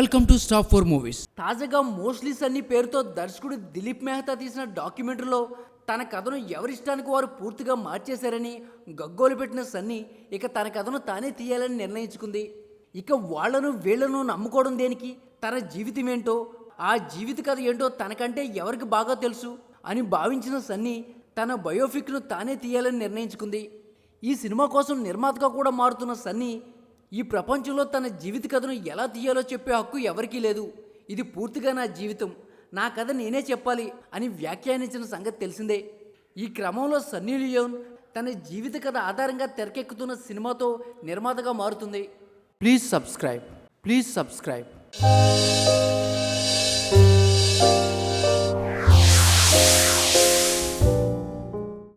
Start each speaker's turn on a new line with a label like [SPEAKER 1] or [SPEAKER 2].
[SPEAKER 1] Welcome to stop for movies.
[SPEAKER 2] తాజాగా mostly Sunny పేరుతో దర్శకుడు దిలీప్ మెహతా తీసిన డాక్యుమెంటరీలో తన కథను ఎవరిష్టానికి వారు పూర్తిగా మార్చేశారని గగ్గోలు పెట్టిన సన్నీ ఇక తన కథను తానే తీయాలని నిర్ణయించుకుంది. ఇక వాళ్లను వీళ్లను నమ్ముకోవడం దేనికి, తన జీవితం ఏంటో ఆ జీవిత కథ ఏంటో తనకంటే ఎవరికి బాగా తెలుసు అని భావించిన సన్నీ తన బయోపిక్ను తానే తీయాలని నిర్ణయించుకుంది. ఈ సినిమా కోసం నిర్మాతగా కూడా మారుతున్న సన్నీ ఈ ప్రపంచంలో తన జీవిత కథను ఎలా తీయాలో చెప్పే హక్కు ఎవరికీ లేదు, ఇది పూర్తిగా నా జీవితం, నా కథ నేనే చెప్పాలి అని వ్యాఖ్యానించిన సంగతి తెలిసిందే. ఈ క్రమంలో సన్నీ లియోన్ తన జీవిత కథ ఆధారంగా తెరకెక్కుతున్న సినిమాతో నిర్మాతగా మారుతుంది. Please subscribe.